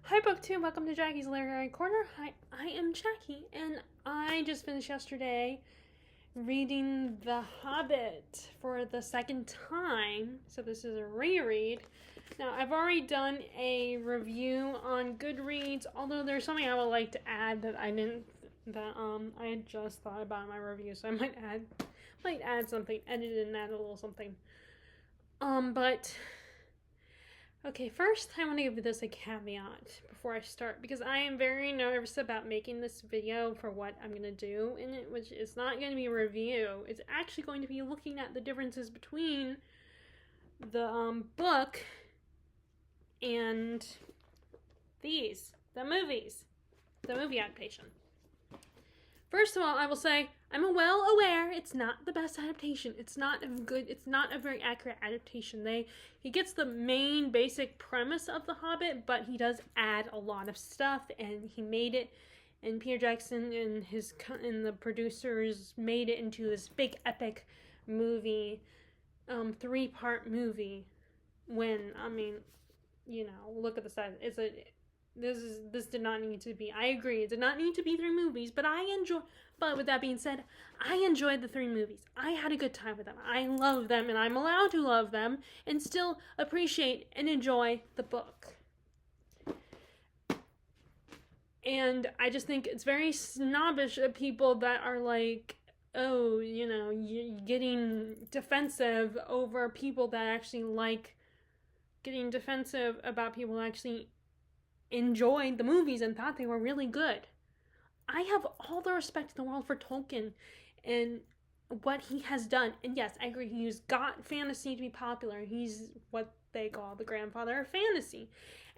Hi, Book 2. Welcome to Jackie's Literary Corner. Hi, I am Jackie, and I just finished yesterday reading The Hobbit for the second time. So this is a reread. Now, I've already done a review on Goodreads, although there's something I would like to add that I had just thought about in my review, so I might add something, edit it and add a little something. But okay, first I want to give this a caveat before I start, because I am very nervous about making this video for what I'm going to do in it, which is not going to be a review. It's actually going to be looking at the differences between the book and the movie adaptation. First of all, I will say I'm well aware it's not the best adaptation. It's not a very accurate adaptation. He gets the main basic premise of The Hobbit, but he does add a lot of stuff, and he made it, and Peter Jackson and the producers made it into this big epic movie, 3-part movie. Look at the size. This did not need to be. I agree, it did not need to be 3 movies, but with that being said, I enjoyed the 3 movies. I had a good time with them. I love them, and I'm allowed to love them and still appreciate and enjoy the book. And I just think it's very snobbish of people that are like, oh, you're getting defensive over people that actually getting defensive about people who actually enjoyed the movies and thought they were really good. I have all the respect in the world for Tolkien and what he has done. And yes, I agree, he's got fantasy to be popular. He's what they call the grandfather of fantasy.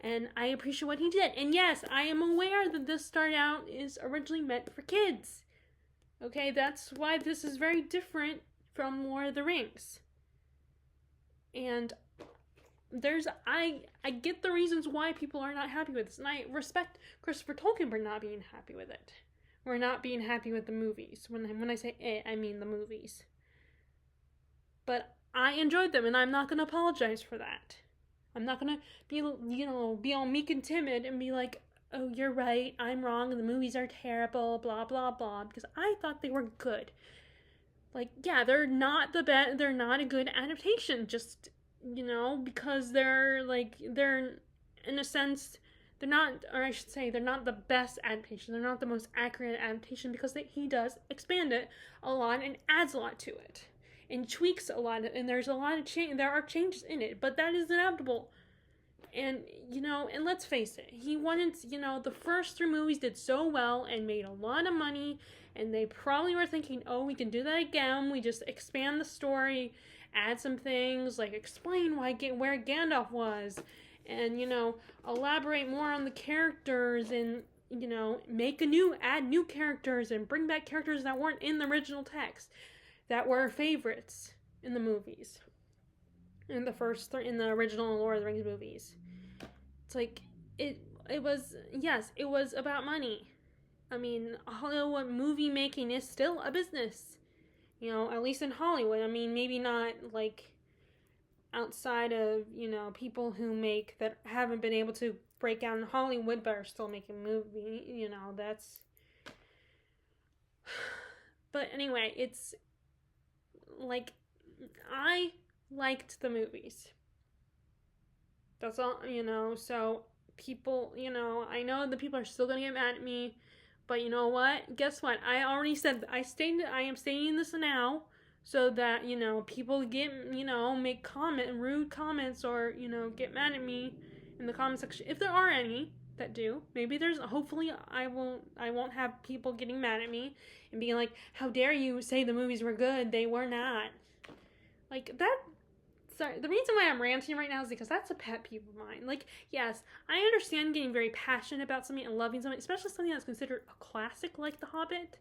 And I appreciate what he did. And yes, I am aware that this started out is originally meant for kids. Okay, that's why this is very different from Lord of the Rings. And I get the reasons why people are not happy with this, and I respect Christopher Tolkien for not being happy with it. We're not being happy with the movies. When I say it, I mean the movies. But I enjoyed them, and I'm not going to apologize for that. I'm not going to be all meek and timid and be like, oh, you're right, I'm wrong, and the movies are terrible, blah, blah, blah, because I thought they were good. Yeah, they're not they're not a good adaptation, just because they're in a sense, they're not the best adaptation. They're not the most accurate adaptation because he does expand it a lot and adds a lot to it and tweaks a lot, and there's a lot of there are changes in it, but that is inevitable. And and let's face it, he wanted, the first 3 movies did so well and made a lot of money, and they probably were thinking, oh, we can do that again. We just expand the story, add some things, like explain where Gandalf was, and elaborate more on the characters, and add new characters and bring back characters that weren't in the original text, that were favorites in the movies, in the original Lord of the Rings movies. It's like it was about money. I mean, Hollywood movie making is still a business. At least in Hollywood. I mean, maybe not outside of, people that haven't been able to break out in Hollywood but are still making movies, that's. But anyway, it's I liked the movies. That's all, so people, I know the people are still going to get mad at me, but you know what? Guess what? I already said, I am stating this now so that, people get, make rude comments, or, get mad at me in the comment section. If there are any that do, hopefully I won't have people getting mad at me and being like, how dare you say the movies were good? They were not. That. Sorry, the reason why I'm ranting right now is because that's a pet peeve of mine. Yes, I understand getting very passionate about something and loving something, especially something that's considered a classic like The Hobbit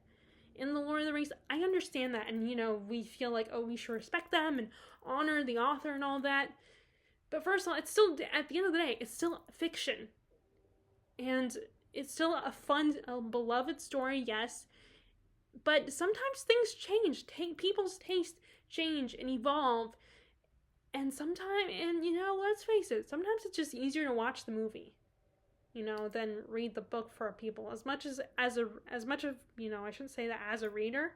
in the Lord of the Rings. I understand that, and, we feel like, oh, we should respect them and honor the author and all that. But first of all, it's still, at the end of the day, it's still fiction. And it's still a beloved story, yes. But sometimes things change. People's tastes change and evolve. And let's face it, sometimes it's just easier to watch the movie. than read the book for people. As much of, I shouldn't say that as a reader,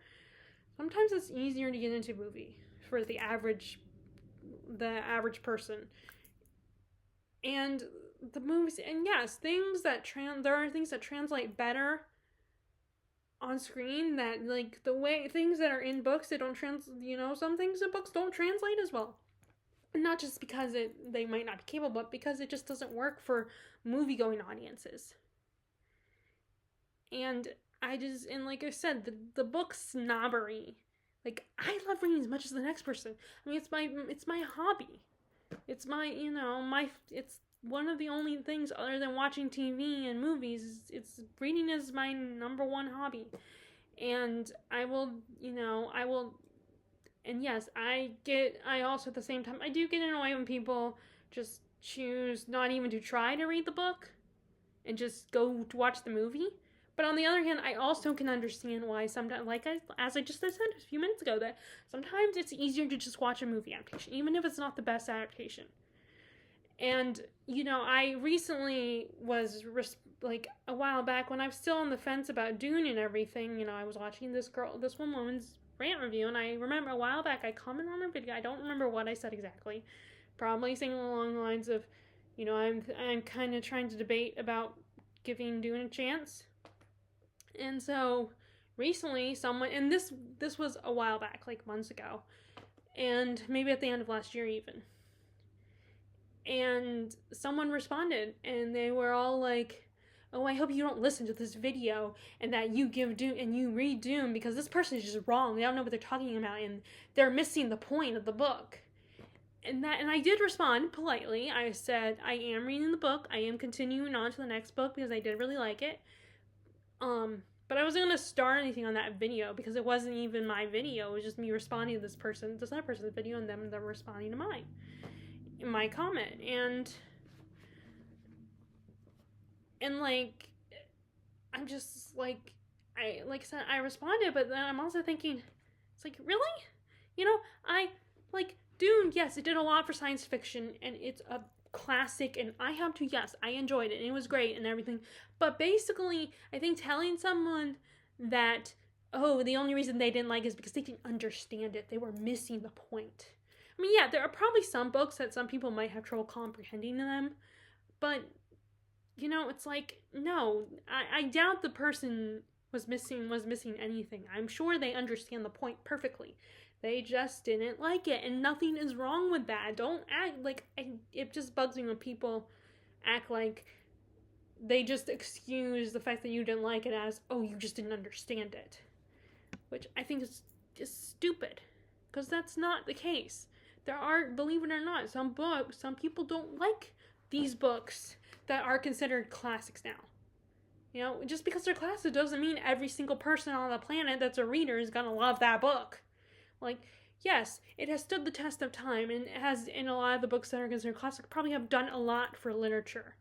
sometimes it's easier to get into a movie for the average person. And the movies, and yes, there are things that translate better on screen, that like the way things that are in books, they don't some things in books don't translate as well. And not just because they might not be capable, but because it just doesn't work for movie going audiences. And like I said, the book snobbery. Like, I love reading as much as the next person. I mean, it's my hobby. It's it's one of the only things other than watching TV and movies. It's reading is my number one hobby. And and yes, I also at the same time, I do get annoyed when people just choose not even to try to read the book and just go to watch the movie. But on the other hand, I also can understand why sometimes, as I just said a few minutes ago, that sometimes it's easier to just watch a movie adaptation, even if it's not the best adaptation. And, I recently was, like, a while back when I was still on the fence about Dune and everything, I was watching this one woman's rant review, and I remember a while back I commented on her video. I don't remember what I said exactly. Probably something along the lines of, I'm kind of trying to debate about giving Dune a chance. And so recently someone, and this was a while back, like months ago, and maybe at the end of last year even, and someone responded, and they were all like, oh, I hope you don't listen to this video and that you give Dune and you read Dune, because this person is just wrong. They don't know what they're talking about and they're missing the point of the book. And I did respond politely. I said, I am reading the book. I am continuing on to the next book because I did really like it. But I wasn't going to start anything on that video because it wasn't even my video. It was just me responding to this other person's video, and them responding to mine, my comment. And like, I'm just like I said, I responded, but then I'm also thinking, it's like, really? I like Dune, yes, it did a lot for science fiction, and it's a classic, and I enjoyed it, and it was great and everything. But basically, I think telling someone that, oh, the only reason they didn't like it is because they didn't understand it, they were missing the point. I mean, yeah, there are probably some books that some people might have trouble comprehending them, but it's like, no, I doubt the person was missing anything. I'm sure they understand the point perfectly. They just didn't like it, and nothing is wrong with that. Don't act like, it just bugs me when people act like they just excuse the fact that you didn't like it as, oh, you just didn't understand it. Which I think is just stupid, because that's not the case. There are, believe it or not, some people don't like these books that are considered classics now. Just because they're classics doesn't mean every single person on the planet that's a reader is gonna love that book. Like, yes, it has stood the test of time, and it has, in a lot of the books that are considered classic, probably have done a lot for literature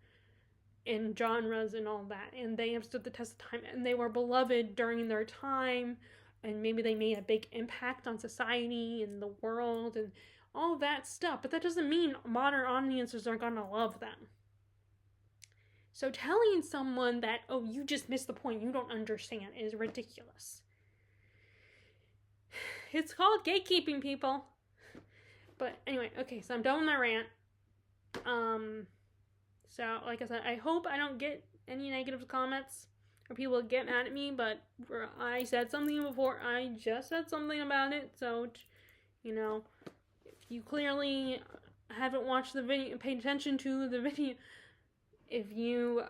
and genres and all that, and they have stood the test of time, and they were beloved during their time, and maybe they made a big impact on society and the world and all that stuff, but that doesn't mean modern audiences are gonna love them. So telling someone that, oh, you just missed the point, you don't understand, is ridiculous. It's called gatekeeping, people. But anyway, okay, so I'm done with my rant. So like I said, I hope I don't get any negative comments or people get mad at me, but I said something before. I just said something about it, so if you clearly haven't watched the video, paid attention to the video, if you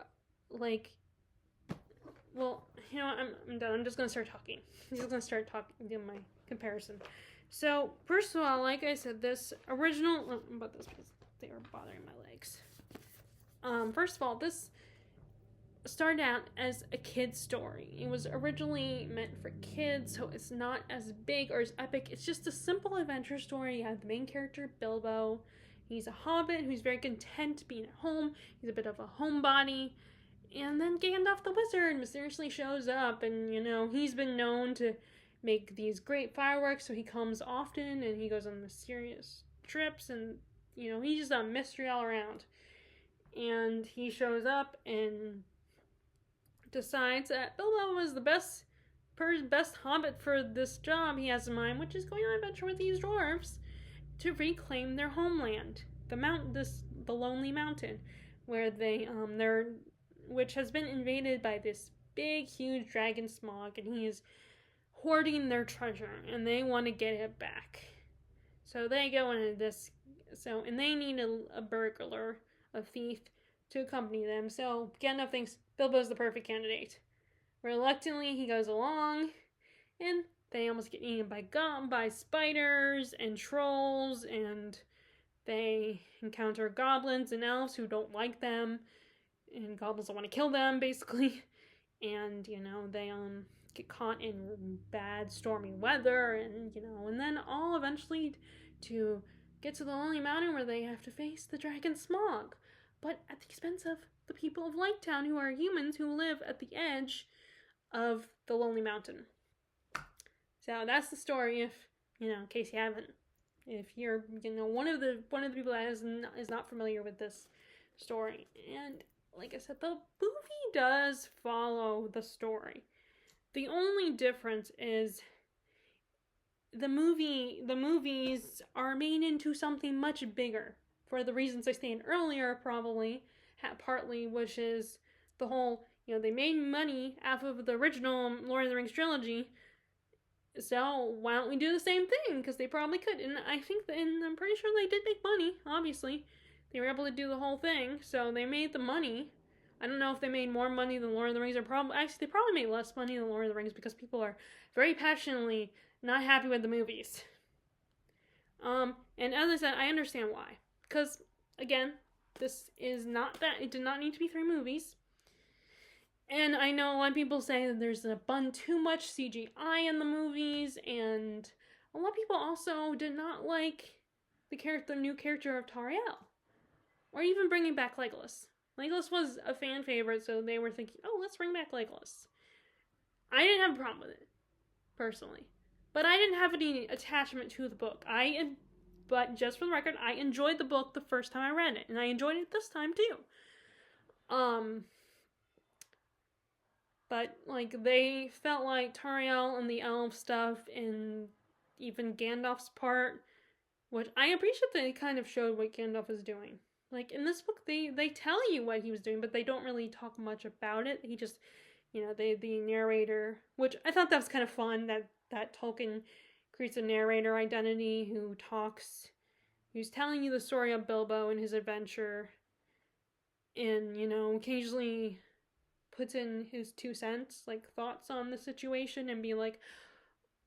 well, I'm done. I'm just gonna start talking. Doing my comparison. So first of all, like I said, this original, but this because they were bothering my legs. First of all, this started out as a kid's story. It was originally meant for kids, so it's not as big or as epic. It's just a simple adventure story. You have the main character, Bilbo. He's a hobbit who's very content being at home. He's a bit of a homebody. And then Gandalf the Wizard mysteriously shows up, and, he's been known to make these great fireworks, so he comes often, and he goes on mysterious trips, and, he's just a mystery all around. and he shows up and decides that Bilbo was the best hobbit for this job he has in mind, which is going on an adventure with these dwarves to reclaim their homeland, the Lonely Mountain, where they're which has been invaded by this big, huge dragon Smog, and he is hoarding their treasure, and they want to get it back. So they go into this. And they need a burglar, a thief, to accompany them. So Gandalf thinks Bilbo's the perfect candidate. Reluctantly, he goes along, and they almost get eaten by spiders and trolls, and they encounter goblins and elves who don't like them, and goblins don't want to kill them, basically. And, they get caught in bad stormy weather, and then all eventually to get to the Lonely Mountain where they have to face the dragon Smog, but at the expense of the people of Lighttown, who are humans who live at the edge of the Lonely Mountain. So that's the story. In case you haven't, if you're one of the people that is not familiar with this story, and like I said, the movie does follow the story. The only difference is the movies are made into something much bigger for the reasons I stated earlier, partly, which is the whole, they made money off of the original Lord of the Rings trilogy, so why don't we do the same thing? Because they probably could, and I'm pretty sure they did make money, obviously. They were able to do the whole thing, so they made the money. I don't know if they made more money than Lord of the Rings, they probably made less money than Lord of the Rings, because people are very passionately not happy with the movies. And as I said, I understand why. Because, again, this is not that, it did not need to be 3 movies. And I know a lot of people say that there's too much CGI in the movies, and a lot of people also did not like the new character of Tauriel. Or even bringing back Legolas. Legolas was a fan favorite, so they were thinking, let's bring back Legolas. I didn't have a problem with it, personally. But I didn't have any attachment to the book. But just for the record, I enjoyed the book the first time I read it, and I enjoyed it this time too. But they felt like Tauriel and the elf stuff, and even Gandalf's part, which I appreciate that they kind of showed what Gandalf is doing. In this book, they tell you what he was doing, but they don't really talk much about it. He just, the narrator, which I thought that was kind of fun, that Tolkien creates a narrator identity who's telling you the story of Bilbo and his adventure, and, occasionally puts in his 2 cents, thoughts on the situation, and be like,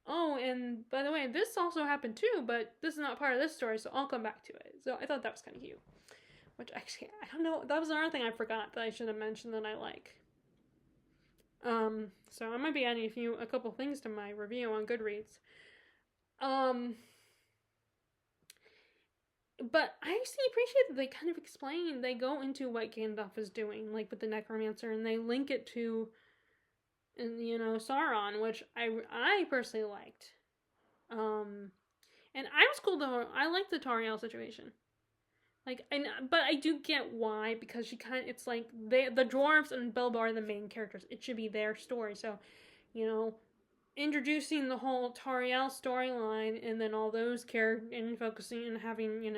oh, and by the way, this also happened too, but this is not part of this story, so I'll come back to it. So I thought that was kind of cute. Which actually, I don't know, that was another thing I forgot that I should have mentioned that I like. So I might be adding a couple things to my review on Goodreads. But I actually appreciate that they kind of they go into what Gandalf is doing, with the Necromancer, and they link it to, Sauron, which I personally liked. And I was cool though, I liked the Tauriel situation. But I do get why, because it's the dwarves and Bilbo are the main characters. It should be their story. So, introducing the whole Tauriel storyline, and then all those characters, and focusing and having,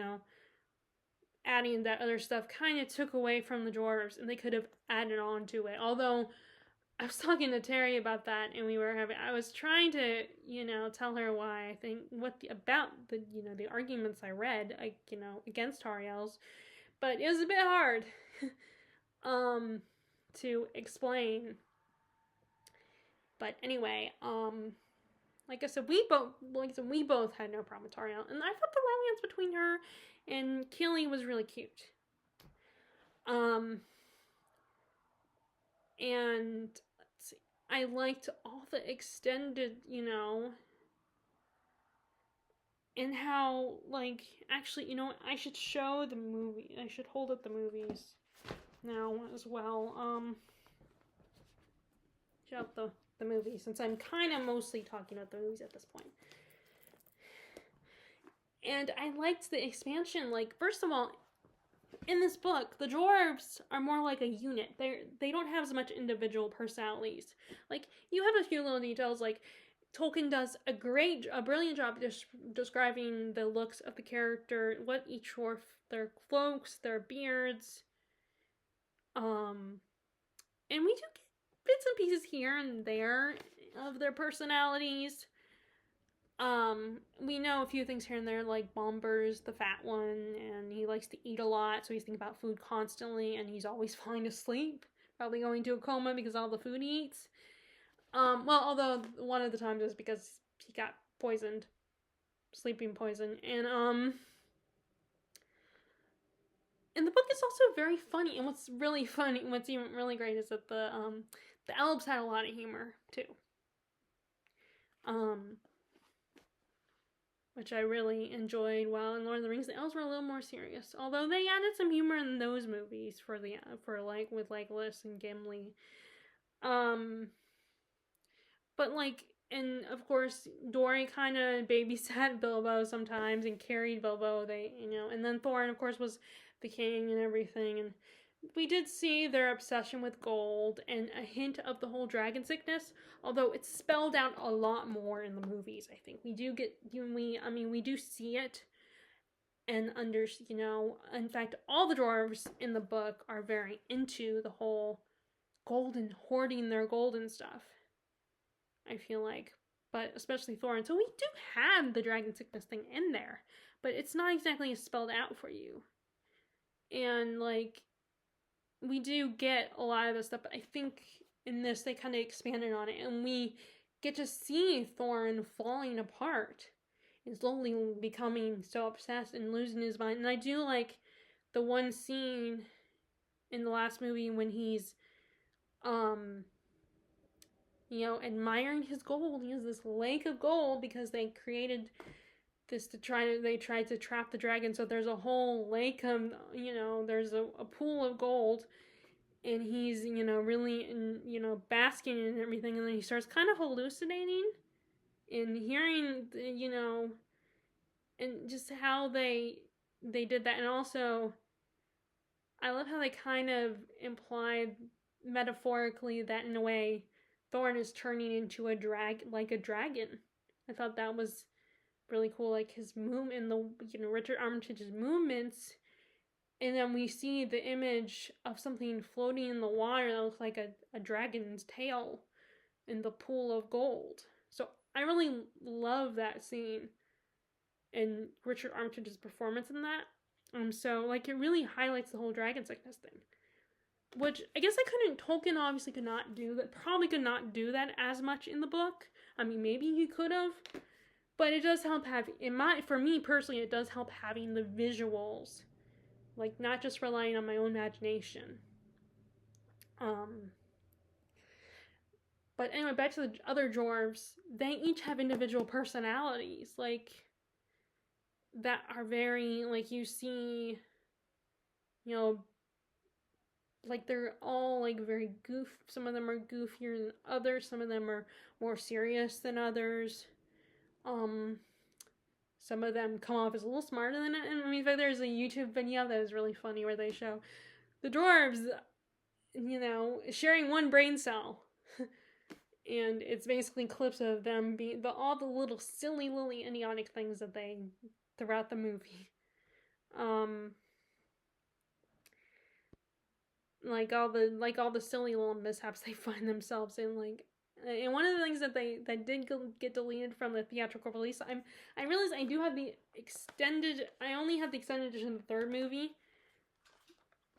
adding that other stuff kind of took away from the dwarves, and they could have added on to it. Although, I was talking to Terry about that, and I was trying to, tell her why I think, about the arguments I read, against Tauriel's, but it was a bit hard, to explain. But anyway, like I said, we both had no problem with Tauriel, and I thought the romance between her and Keely was really cute. And let's see, I liked all the extended, and how, actually, I should show the movie. I should hold up the movies now as well. Show up the movie, since I'm kind of mostly talking about the movies at this point. And I liked the expansion. First of all, in this book, the dwarves are more like a unit. They don't have as much individual personalities. Like, you have a few little details, like Tolkien does a brilliant job describing the looks of the character, what each dwarf, their cloaks, their beards, and we do get bits and pieces here and there of their personalities. We know a few things here and there, like Bomber's the fat one, and he likes to eat a lot, so he's thinking about food constantly, and he's always falling asleep, probably going to a coma because of all the food he eats. Well, although one of the times is because he got poisoned, sleeping poison, and the book is also very funny. And what's really funny, what's even really great, is that the elves had a lot of humor too. Which I really enjoyed. While in Lord of the Rings, the elves were a little more serious, although they added some humor in those movies with Legolas and Gimli. But like, and of course, Dory kind of babysat Bilbo sometimes and carried Bilbo. And then Thorin, of course, was the king and everything. And we did see their obsession with gold and a hint of the whole dragon sickness, although it's spelled out a lot more in the movies. I think we do see it, and in fact, all the dwarves in the book are very into the whole gold and hoarding their gold and stuff, I feel like, but especially Thorin. So we do have the dragon sickness thing in there, but it's not exactly spelled out for you. And like, we do get a lot of this stuff, but I think in this they kind of expanded on it, and we get to see Thorin falling apart and slowly becoming so obsessed and losing his mind. And I do like the one scene in the last movie when he's admiring his gold. He has this lake of gold because they created this they tried to trap the dragon. So there's a whole lake of, there's a pool of gold, and he's, really, basking in everything. And then he starts kind of hallucinating and hearing, and just how they did that. And also, I love how they kind of implied metaphorically that in a way Thorin is turning into a dragon. I thought that was really cool, like his movement, Richard Armitage's movements, and then we see the image of something floating in the water that looks like a dragon's tail in the pool of gold. So I really love that scene and Richard Armitage's performance in that. So like, it really highlights the whole dragon sickness thing, which I guess Tolkien obviously could not do that, probably could not do that as much in the book. I mean, maybe he could have, but it does help for me personally, it does help having the visuals, like not just relying on my own imagination. But anyway, back to the other dwarves. They each have individual personalities, like, that are very, like, you see, like, they're all, like, very some of them are goofier than others, some of them are more serious than others. Some of them come off as a little smarter than it. And I mean, there's a YouTube video that is really funny where they show the dwarves, sharing one brain cell. And it's basically clips of them being all the little silly, idiotic things that they throughout the movie. Like all the silly little mishaps they find themselves in, like. And one of the things that did get deleted from the theatrical release, I realized I do have I only have the extended edition of the third movie,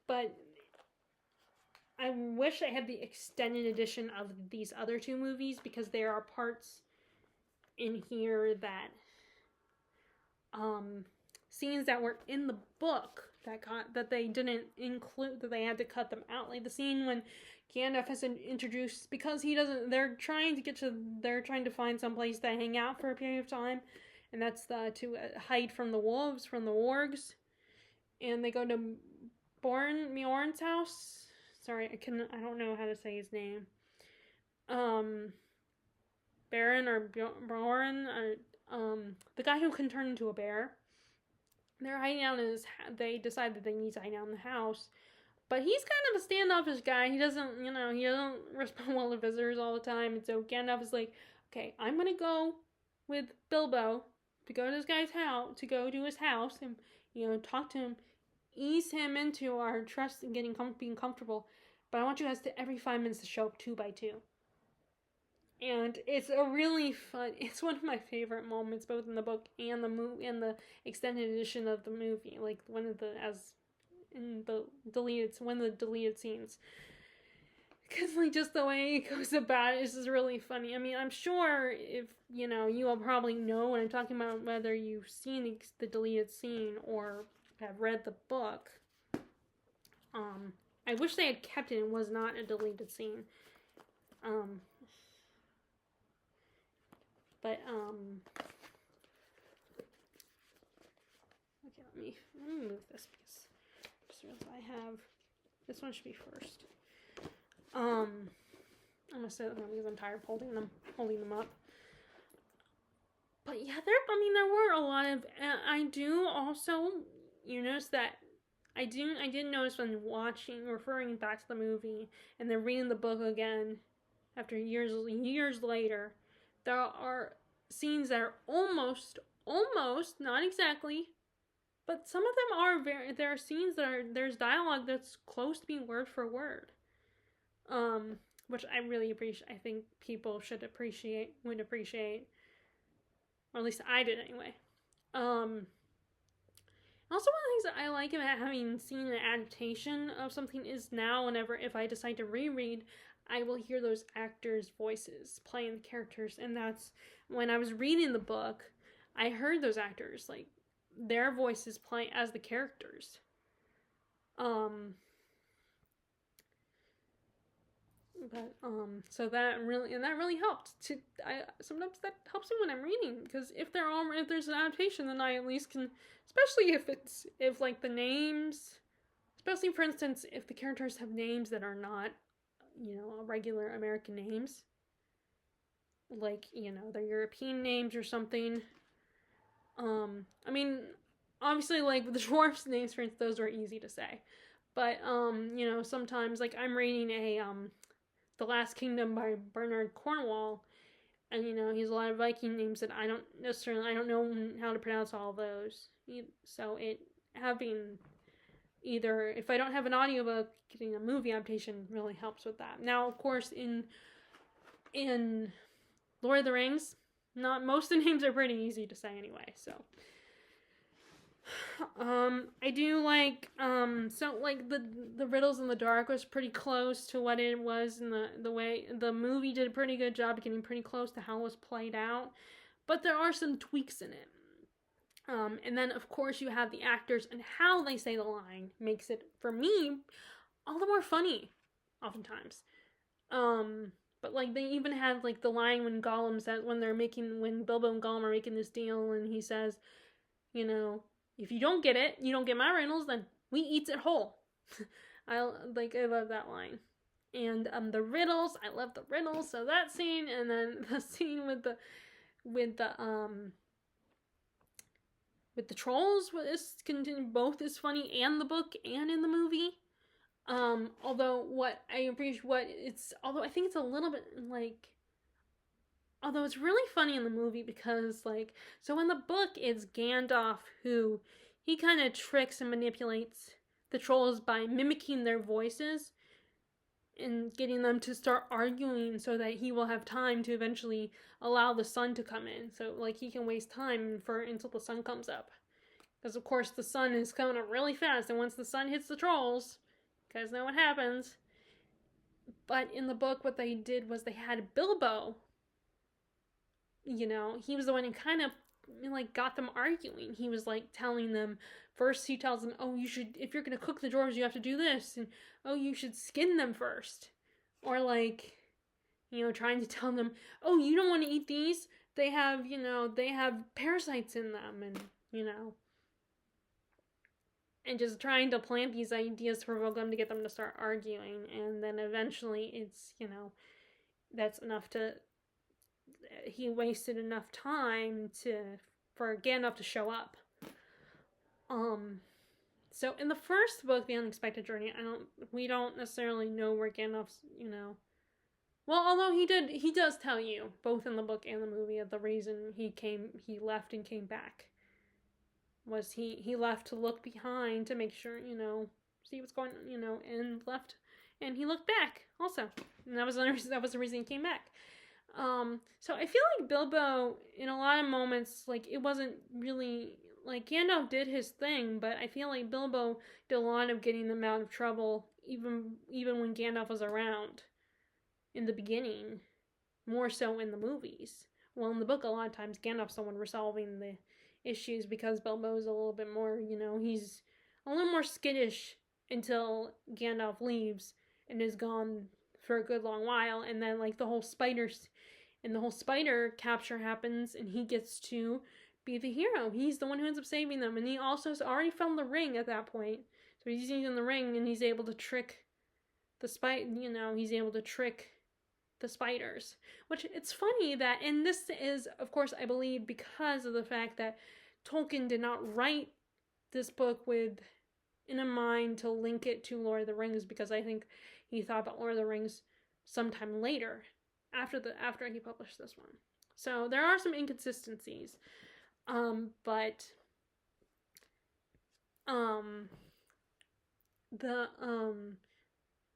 but I wish I had the extended edition of these other two movies, because there are parts in here that, scenes that were in the book that they didn't include, that they had to cut them out. Like the scene when Gandalf has introduced, because they're trying to find some place to hang out for a period of time, and that's to hide from the wolves, from the wargs, and they go to Mjorn's house. Sorry, I don't know how to say his name. Baron or Bjorn, the guy who can turn into a bear. they're hiding out in his. They decide that they need to hide out in the house, but he's kind of a standoffish guy. He doesn't, he doesn't respond well to visitors all the time. And so Gandalf is like, okay, I'm gonna go with Bilbo to go to this guy's house, to go to his house, and talk to him, ease him into our trust and being comfortable. But I want you guys to every 5 minutes to show up 2 by 2. And it's a really fun. It's one of my favorite moments, both in the book and the movie and the extended edition of the movie. Like one of the one of the deleted scenes. Because like just the way he goes about it is just really funny. I mean, I'm sure if you will probably know what I'm talking about, whether you've seen the deleted scene or have read the book. I wish they had kept it and was not a deleted scene. But okay, let me move this because I just realized I have this one should be first. I'm gonna set them because I'm tired of holding them up. But yeah, there were a lot of. I do also, you notice that I did notice when referring back to the movie and then reading the book again after years later, there are scenes that are almost, not exactly, but some of them are there are scenes there's dialogue that's close to being word for word. Which I really appreciate. I think people would appreciate, or at least I did anyway. Also, one of the things that I like about having seen an adaptation of something is now, if I decide to reread, I will hear those actors' voices playing the characters, and that's when I was reading the book, I heard those actors, like, their voices playing as the characters. So that really helped. Sometimes that helps me when I'm reading, because if there's an adaptation, then I at least can, especially if like the names, especially for instance, if the characters have names that are not, regular American names, like, they're European names or something. I mean, obviously, like, the dwarfs' names, for instance, those are easy to say. But, sometimes, like, I'm reading The Last Kingdom by Bernard Cornwell, and, he has a lot of Viking names that I don't know how to pronounce all those. So having either, if I don't have an audiobook, getting a movie adaptation really helps with that. Now, of course, in Lord of the Rings, not most of the names are pretty easy to say anyway, so. I do like, so like the Riddles in the Dark was pretty close to what it was in the way the movie did a pretty good job getting pretty close to how it was played out, but there are some tweaks in it. And then of course you have the actors and how they say the line makes it, for me, all the more funny, oftentimes. But like they even have like the line when Gollum says, when Bilbo and Gollum are making this deal, and he says, if you don't get it, you don't get my Reynolds, then we eats it whole. I love that line. And the riddles, I love the riddles. So that scene, and then the scene with the trolls both is funny, and the book and in the movie. Although I think it's a little bit like. Although it's really funny in the movie because, so in the book, it's Gandalf who, he kind of tricks and manipulates the trolls by mimicking their voices and getting them to start arguing so that he will have time to eventually allow the sun to come in. So, he can waste time until the sun comes up. Because, of course, the sun is coming up really fast, and once the sun hits the trolls, you guys know what happens. But in the book, what they did was they had Bilbo, he was the one who kind of, got them arguing. He was, telling them, first he tells them, oh, you should, if you're going to cook the dwarves, you have to do this, and, oh, you should skin them first. Or, trying to tell them, oh, you don't want to eat these, they have, they have parasites in them, and, and just trying to plant these ideas to provoke them to get them to start arguing, and then eventually it's, that's enough he wasted enough time for Gandalf to show up. Um, so in the first book, The Unexpected Journey, we don't necessarily know where Gandalf's, well, although he does tell you both in the book and the movie of the reason he left and came back was he left to look behind to make sure, see what's going on, and left, and he looked back also, and that was the reason he came back. So I feel like Bilbo, in a lot of moments, like, it wasn't really, like, Gandalf did his thing, but I feel like Bilbo did a lot of getting them out of trouble, even when Gandalf was around in the beginning, more so in the movies. Well, in the book, a lot of times Gandalf's the one resolving the issues because Bilbo's a little bit more, he's a little more skittish until Gandalf leaves and is gone for a good long while, and then, like, the whole spider capture happens, and he gets to be the hero. He's the one who ends up saving them, and he also has already found the ring at that point. So he's using the ring, and he's able to trick he's able to trick the spiders. Which, it's funny that, and this is, of course, I believe, because of the fact that Tolkien did not write this book in a mind to link it to Lord of the Rings, because I think he thought about Lord of the Rings sometime later, after he published this one. So there are some inconsistencies, but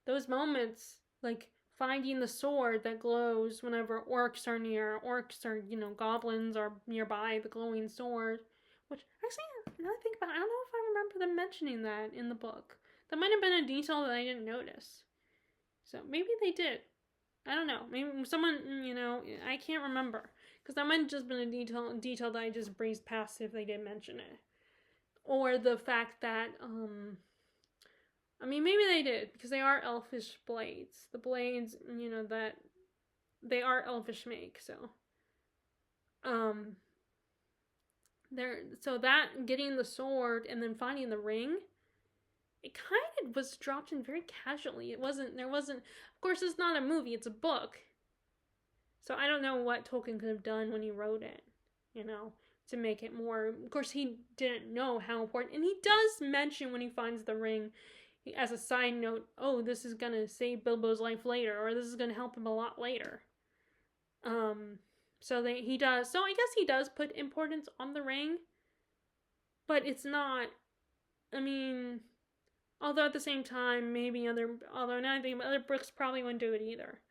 those moments, like finding the sword that glows whenever orcs are near, goblins are nearby, the glowing sword, which, actually, now I think about it, I don't know if I remember them mentioning that in the book. That might have been a detail that I didn't notice. So maybe they did. I don't know. Maybe someone, I can't remember. Because that might have just been a detail that I just breezed past if they did mention it. Or the fact that, maybe they did, because they are elfish blades. The blades, that they are elfish make, so. So that, getting the sword and then finding the ring, it kind of was dropped in very casually. There wasn't, of course, it's not a movie, it's a book. So I don't know what Tolkien could have done when he wrote it, to make it more, of course, he didn't know how important, and he does mention when he finds the ring, as a side note, oh, this is going to save Bilbo's life later, or this is going to help him a lot later. So he does, so I guess he does put importance on the ring, but it's not, although at the same time, although now I think other books probably wouldn't do it either.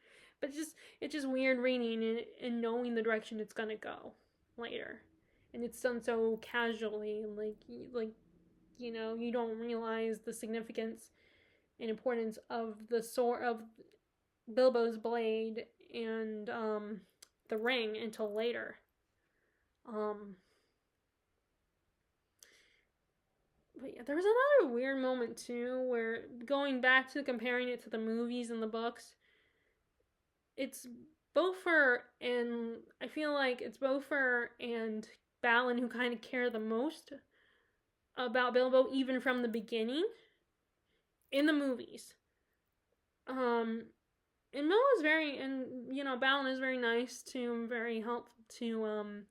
But it's just weird reading and knowing the direction it's gonna go later. And it's done so casually, you don't realize the significance and importance of the sword, of Bilbo's blade, and the ring until later. But yeah, there was another weird moment too, where, going back to comparing it to the movies and the books, it's Beaufort, and I feel like it's Beaufort and Balin who kind of care the most about Bilbo, even from the beginning, in the movies. And Balin is very nice to him, very helpful to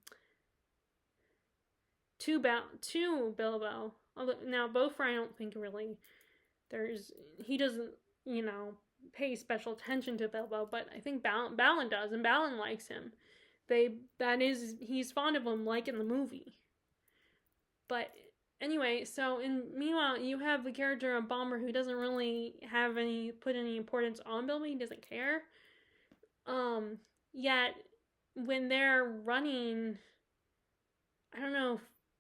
Bilbo. Although, now, Beaufort, I don't think really he doesn't, pay special attention to Bilbo, but I think Balin does, and Balin likes him. He's fond of him, like in the movie. But anyway, so meanwhile, you have the character of Bomber, who doesn't really put any importance on Bilbo. He doesn't care. Yet when they're running, I don't know,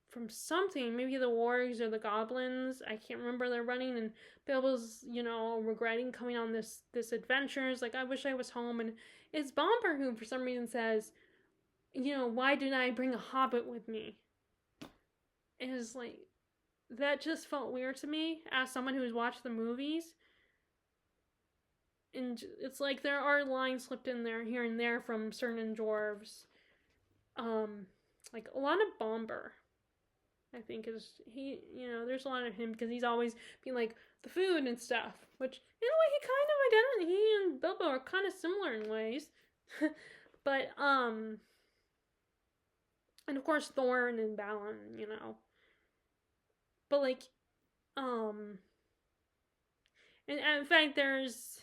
from something, maybe the wargs or the goblins, I can't remember, they're running, and Bilbo's, regretting coming on this adventure. It's like, I wish I was home, and it's Bomber who for some reason says, why didn't I bring a hobbit with me? And it's like, that just felt weird to me as someone who's watched the movies. And it's like, there are lines slipped in there here and there from certain dwarves. Like a lot of Bomber, I think, is there's a lot of him, because he's always being like the food and stuff, which in a way he and Bilbo are kind of similar in ways. But and of course Thorin and Balin, But like, um, and in fact, there's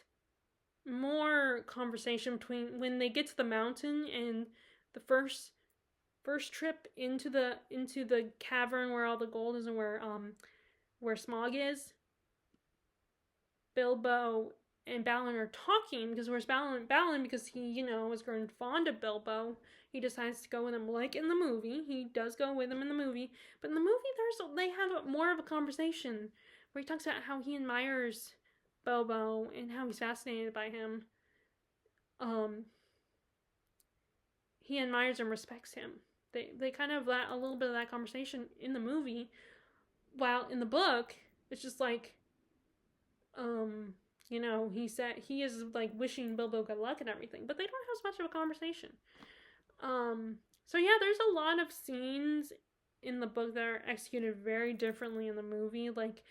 more conversation between when they get to the mountain and the first trip into the cavern where all the gold is and where Smog is. Bilbo and Balin are talking because where's Balin because he was growing fond of Bilbo. He decides to go with him, like in the movie. He does go with him in the movie, but in the movie they have more of a conversation where he talks about how he admires Bilbo and how he's fascinated by him. Um, he admires and respects him. They kind of that a little bit of that conversation in the movie, while in the book it's just like, he said he is like wishing Bilbo good luck and everything, but they don't have as much of a conversation. So yeah, there's a lot of scenes in the book that are executed very differently in the movie. Like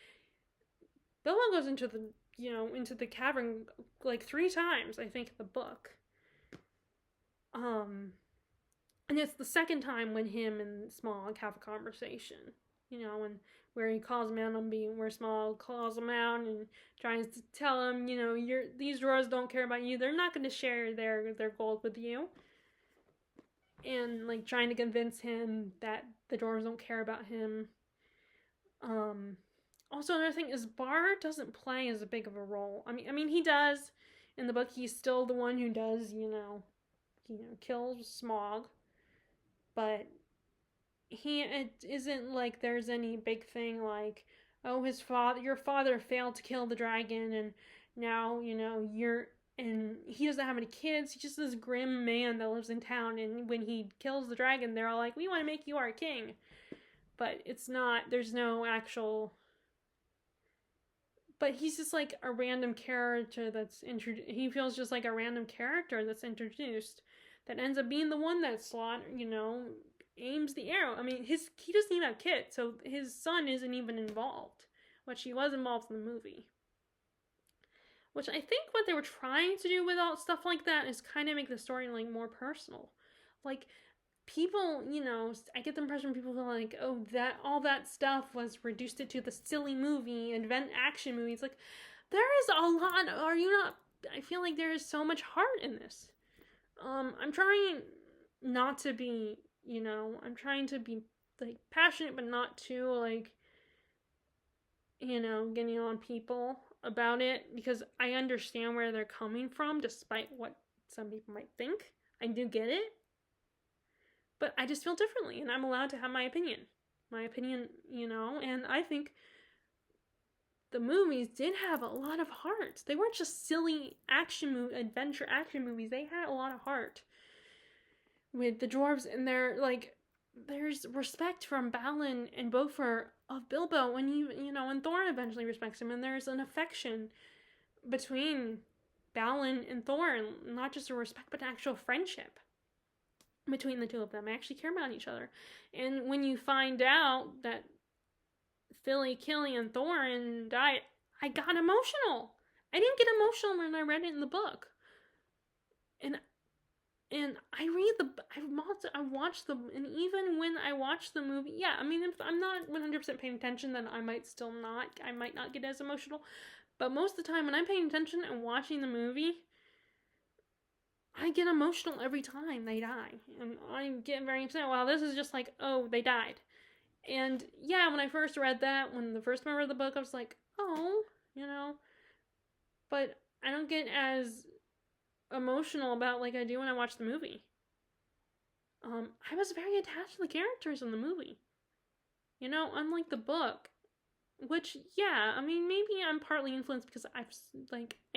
Bilbo goes into the cavern like 3 times, I think, in the book. And it's the second time when him and Smaug have a conversation. Where he calls him out on where Smaug calls him out and tries to tell him, these dwarves don't care about you. They're not going to share their gold with you. And like trying to convince him that the dwarves don't care about him. Also, another thing is Bar doesn't play as big of a role. I mean he does in the book. He's still the one who does, kills Smaug, but it isn't like there's any big thing like, oh, your father failed to kill the dragon, and now and he doesn't have any kids. He's just this grim man that lives in town, and when he kills the dragon, they're all like, we want to make you our king. But it's not, there's no actual, but he's just like a random character that's introduced. He feels just like a random character that's introduced that ends up being the one that aims the arrow. I mean, he doesn't even have kids, so his son isn't even involved, which he was involved in the movie. Which I think what they were trying to do with all stuff like that is kind of make the story like more personal. Like people, I get the impression people feel like, oh, that all that stuff was reduced it to the silly movie, advent action movies. Like there is a lot. Are you not? I feel like there is so much heart in this. I'm trying not to be, I'm trying to be like passionate, but not too like, getting on people about it, because I understand where they're coming from, despite what some people might think. I do get it, but I just feel differently, and I'm allowed to have my opinion. And I think the movies did have a lot of heart. They weren't just silly adventure action movies. They had a lot of heart with the dwarves, and there's respect from Balin and Beaufort of Bilbo, and and Thorin eventually respects him, and there's an affection between Balin and Thorin, not just a respect, but an actual friendship between the two of them. They actually care about each other. And when you find out that Philly, Killy, and Thorin died, I got emotional. I didn't get emotional when I read it in the book. And I watched them, and even when I watched the movie, yeah, I mean, if I'm not 100% paying attention, then I might not get as emotional. But most of the time when I'm paying attention and watching the movie, I get emotional every time they die. And I get very upset. Wow, this is just like, oh, they died. And yeah, when I first read that, when the first time I read the book, I was like, oh, but I don't get as emotional about like I do when I watch the movie. I was very attached to the characters in the movie. Unlike the book, which, yeah, I mean, maybe I'm partly influenced because I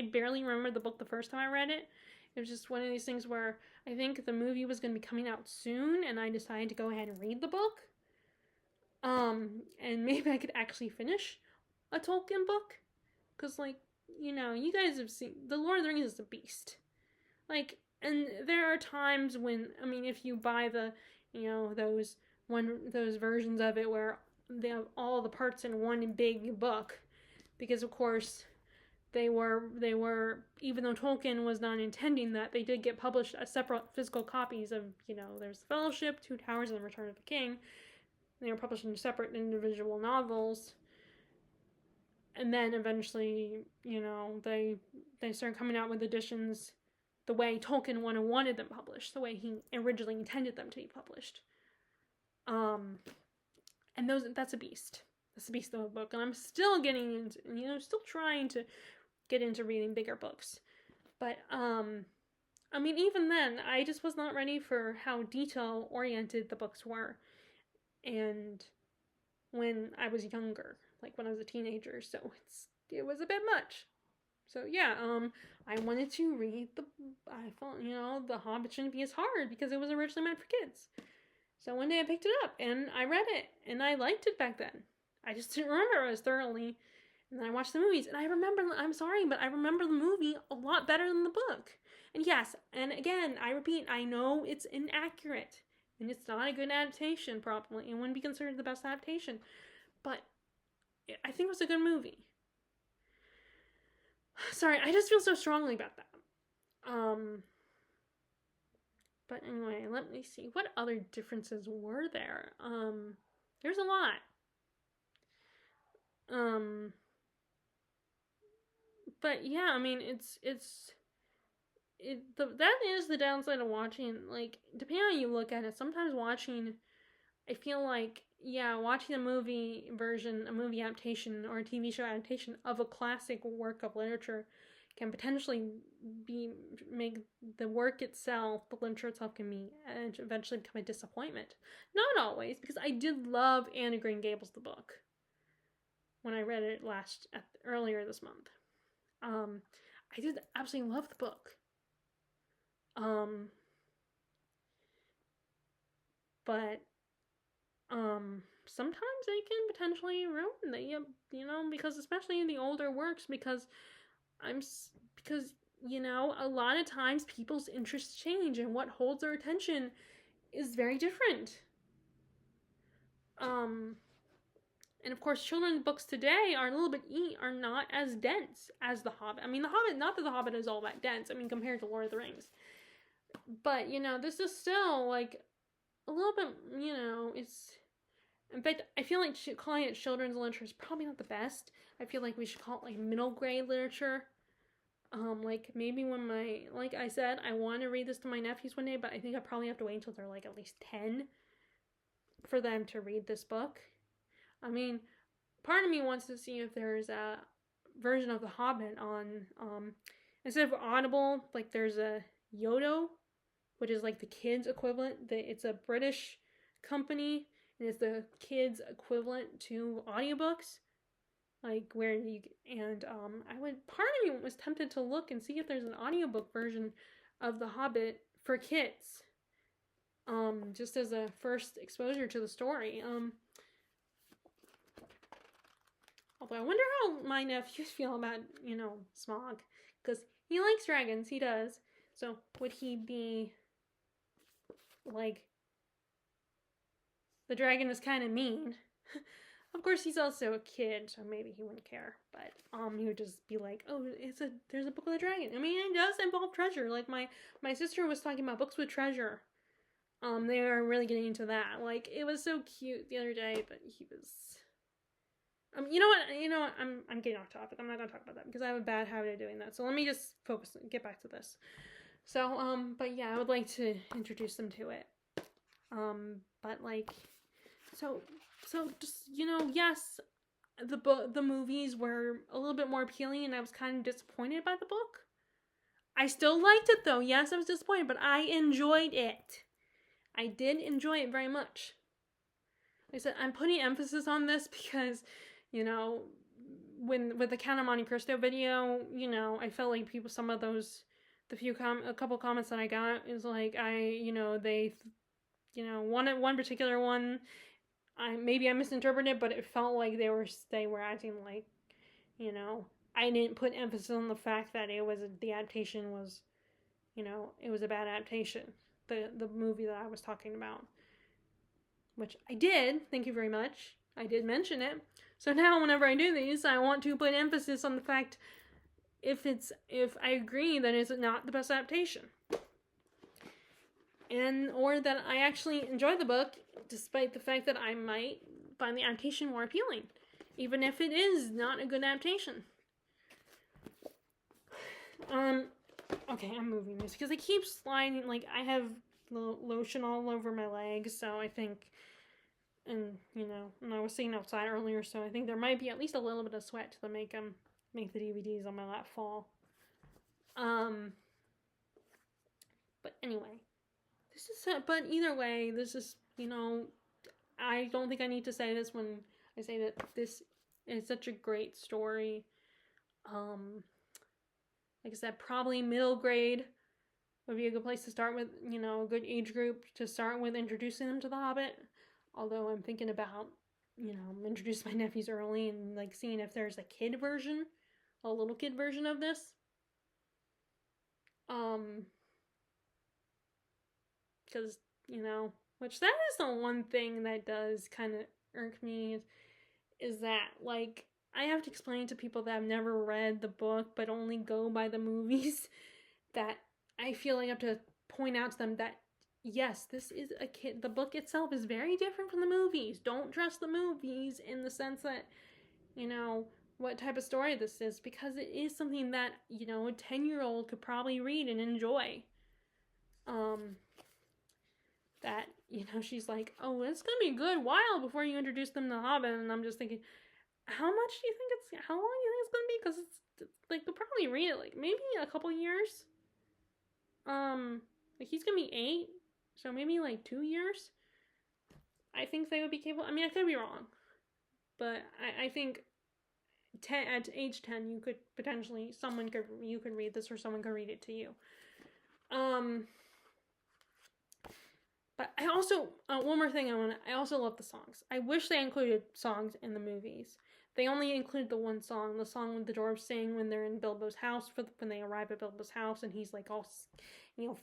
barely remember the book the first time I read it. It was just one of these things where I think the movie was going to be coming out soon, and I decided to go ahead and read the book. And maybe I could actually finish a Tolkien book, because, you guys have seen, The Lord of the Rings is a beast. And there are times when, I mean, if you buy the, those versions of it where they have all the parts in one big book, because of course they were, even though Tolkien was not intending that, they did get published as separate physical copies of, there's the Fellowship, Two Towers, and the Return of the King. They were published in separate individual novels. And then eventually, they started coming out with editions the way Tolkien wanted them published, the way he originally intended them to be published. And that's a beast. That's a beast of a book. And I'm still getting into, still trying to get into reading bigger books. But, even then, I just was not ready for how detail-oriented the books were. And when I was younger, like when I was a teenager, so it was a bit much. So yeah, I wanted to read I thought, The Hobbit shouldn't be as hard because it was originally meant for kids. So one day I picked it up and I read it and I liked it back then. I just didn't remember it as thoroughly. And then I watched the movies and I remember the movie a lot better than the book. And yes, and again, I repeat, I know it's inaccurate and it's not a good adaptation probably. It wouldn't be considered the best adaptation. But I think it was a good movie. Sorry, I just feel so strongly about that. But anyway, let me see. What other differences were there? There's a lot. But yeah, I mean, that is the downside of watching, like, depending on how you look at it, sometimes watching, I feel like, yeah, watching a movie version, a movie adaptation, or a TV show adaptation of a classic work of literature can potentially make the work itself, the literature itself can be, and eventually become a disappointment. Not always, because I did love Anne of Green Gables, the book, when I read it earlier this month. I did absolutely love the book. But sometimes they can potentially ruin the, because especially in the older works, because a lot of times people's interests change and what holds their attention is very different. And of course, children's books today are are not as dense as The Hobbit. I mean, The Hobbit, not that The Hobbit is all that dense, compared to Lord of the Rings. But, this is still, like, a little bit, it's... In fact, I feel like calling it children's literature is probably not the best. I feel like we should call it, like, middle grade literature. Like, maybe like I said, I want to read this to my nephews one day, but I think I probably have to wait until they're, like, at least 10 for them to read this book. I mean, part of me wants to see if there's a version of The Hobbit on, instead of Audible, like, there's a Yodo, which is, like, the kids' equivalent. It's a British company, and it's the kids' equivalent to audiobooks. Like, part of me was tempted to look and see if there's an audiobook version of The Hobbit for kids. Just as a first exposure to the story. Although I wonder how my nephews feel about, Smaug. Because he likes dragons, he does. So, would he be, like, the dragon is kind of mean. Of course, he's also a kid, so maybe he wouldn't care. But, he would just be like, oh, there's a book with a dragon. I mean, it does involve treasure. Like, my sister was talking about books with treasure. They are really getting into that. Like, it was so cute the other day, but he was... you know what, I'm getting off topic. I'm not going to talk about that because I have a bad habit of doing that. So let me just get back to this. So, but yeah, I would like to introduce them to it. But like, so just, yes, the movies were a little bit more appealing and I was kind of disappointed by the book. I still liked it though. Yes, I was disappointed, but I enjoyed it. I did enjoy it very much. Like I said, I'm putting emphasis on this because, with the Count of Monte Cristo video, I felt like a couple comments that I got is like, one particular one, maybe I misinterpreted it, but it felt like they were acting like, I didn't put emphasis on the fact that the adaptation was, it was a bad adaptation, the movie that I was talking about. Which I did, thank you very much. I did mention it. So now whenever I do these, I want to put emphasis on the fact if I agree that it's not the best adaptation. or that I actually enjoy the book, despite the fact that I might find the adaptation more appealing, even if it is not a good adaptation. Okay, I'm moving this because I keep sliding. Like, I have lotion all over my legs, so I think, and and I was sitting outside earlier, so I think there might be at least a little bit of sweat to make the DVDs on my lap fall. But anyway, but either way, this is, I don't think I need to say this when I say that this is such a great story. Like I said, probably middle grade would be a good place to start with, a good age group to start with introducing them to The Hobbit. Although I'm thinking about, introduce my nephews early and like seeing if there's a kid version, a little kid version of this. Because, which that is the one thing that does kind of irk me is that, like, I have to explain to people that have never read the book but only go by the movies that I feel like I have to point out to them that, yes, this is a kid. The book itself is very different from the movies. Don't trust the movies in the sense that, what type of story this is, because it is something that, a 10-year-old could probably read and enjoy. That, she's like, oh, it's gonna be a good while before you introduce them to Hobbit, and I'm just thinking, how long do you think it's gonna be? Because it's like, they'll probably read it, like, maybe a couple years. Like, he's gonna be 8, so maybe, like, 2 years. I think they would be capable. I mean, I could be wrong, but I think at age 10, you could potentially, you could read this, or someone could read it to you. But I also, one more thing I also love the songs. I wish they included songs in the movies. They only include the one song, the song the dwarves sing when they're in Bilbo's house, when they arrive at Bilbo's house, and he's like all,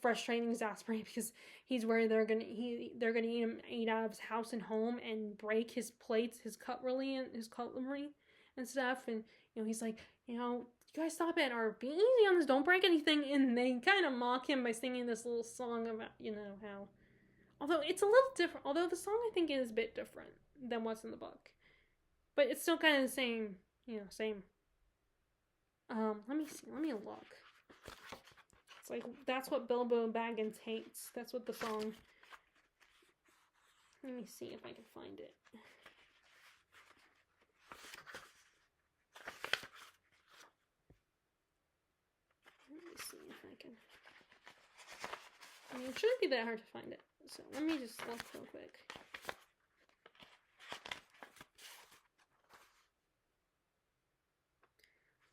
frustrated and exasperated because he's worried they're gonna eat out of his house and home and break his plates, his cutlery and stuff, and he's like, you guys stop it, or be easy on this, don't break anything, and they kind of mock him by singing this little song about, how, although it's a little different, although the song I think is a bit different than what's in the book. But it's still kind of the same, same. Let me see. Let me look. It's like, that's what Bilbo Baggins hates. That's what the song. Let me see if I can find it. Let me see if I can. I mean, it shouldn't be that hard to find it. So let me just look real quick.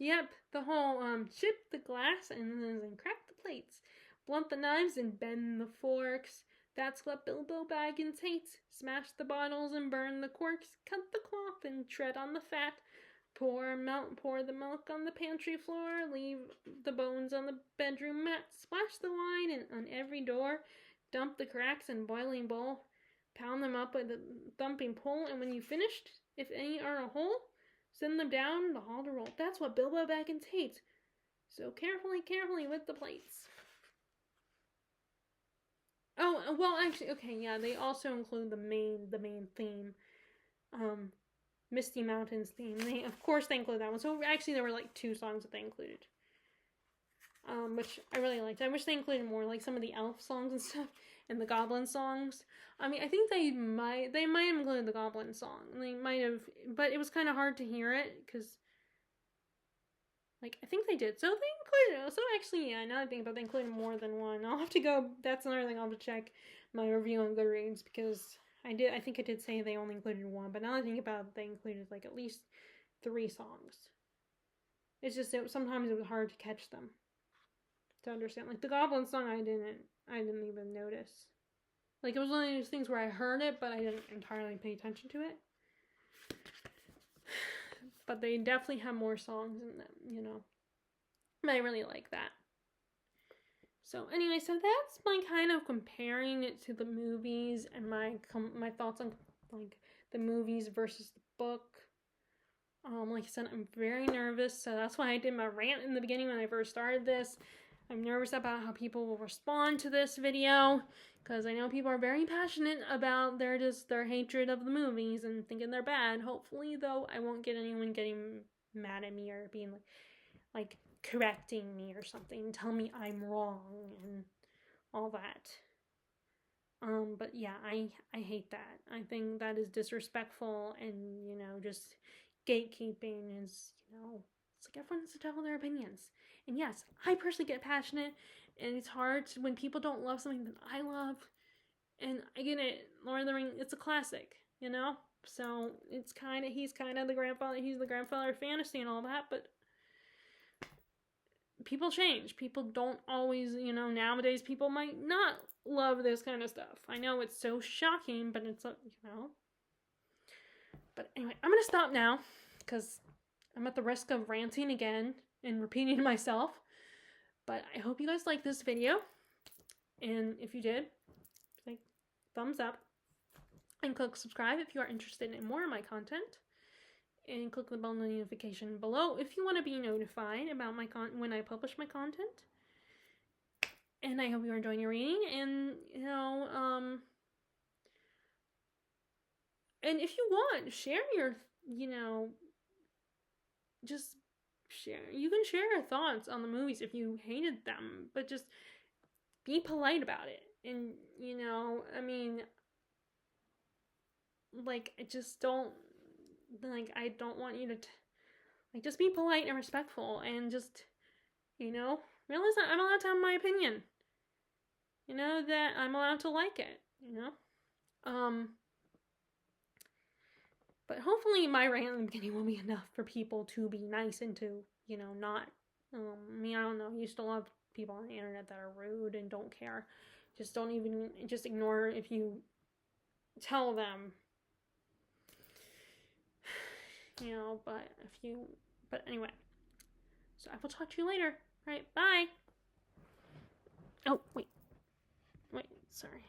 Yep, the whole, chip the glass and crack the plates, blunt the knives and bend the forks. That's what Bilbo Baggins hates. Smash the bottles and burn the corks, cut the cloth and tread on the fat. Pour the milk on the pantry floor, leave the bones on the bedroom mat. Splash the wine on every door, dump the cracks in boiling bowl. Pound them up with a thumping pole, and when you've finished, if any are a hole, send them down the hall to roll. That's what Bilbo Baggins hates. So carefully with the plates. Oh, well, actually, okay, yeah, they also include the main theme. Misty Mountains theme. Of course they include that one. So actually there were like 2 songs that they included. Which I really liked. I wish they included more, like some of the elf songs and stuff, and the goblin songs. I mean, I think they might have included the goblin song. They might have, but it was kind of hard to hear it, because, like, I think they did. So they included, so actually, yeah, now that I think about it, they included more than one. I'll have to go, that's another thing I'll have to check my review on Goodreads, because I think I did say they only included one, but now that I think about it, they included, like, at least 3 songs. It's just that sometimes it was hard to catch them. To understand, like the goblin song, I didn't even notice. Like, it was one of those things where I heard it, but I didn't entirely pay attention to it. But they definitely have more songs in them, And I really like that. So anyway, so that's my kind of comparing it to the movies and my thoughts on like the movies versus the book. Like I said, I'm very nervous, so that's why I did my rant in the beginning when I first started this. I'm nervous about how people will respond to this video, because I know people are very passionate about their hatred of the movies and thinking they're bad. Hopefully, though, I won't get anyone getting mad at me or being like correcting me or something, tell me I'm wrong and all that. But yeah, I hate that. I think that is disrespectful, and just gatekeeping is, it's like everyone has to tell their opinions. And yes, I personally get passionate, and it's hard when people don't love something that I love. And I get it, Lord of the Rings, it's a classic, So he's kind of the grandfather. He's the grandfather of fantasy and all that, but people change. People don't always, nowadays people might not love this kind of stuff. I know it's so shocking, but it's, But anyway, I'm going to stop now because I'm at the risk of ranting again and repeating myself. But I hope you guys liked this video. And if you did, thumbs up. And click subscribe if you are interested in more of my content. And click the bell notification below if you want to be notified about when I publish my content. And I hope you are enjoying your reading. And and if you want, share your, just share. You can share your thoughts on the movies if you hated them, but just be polite about it. And I just don't. I don't want you to, just be polite and respectful, and just, realize that I'm allowed to have my opinion. That I'm allowed to like it, But hopefully my rant in the beginning will be enough for people to be nice and to, not, I don't know, you still have people on the internet that are rude and don't care. Just ignore if you tell them. But anyway, so I will talk to you later. All right, bye. Oh, wait, sorry.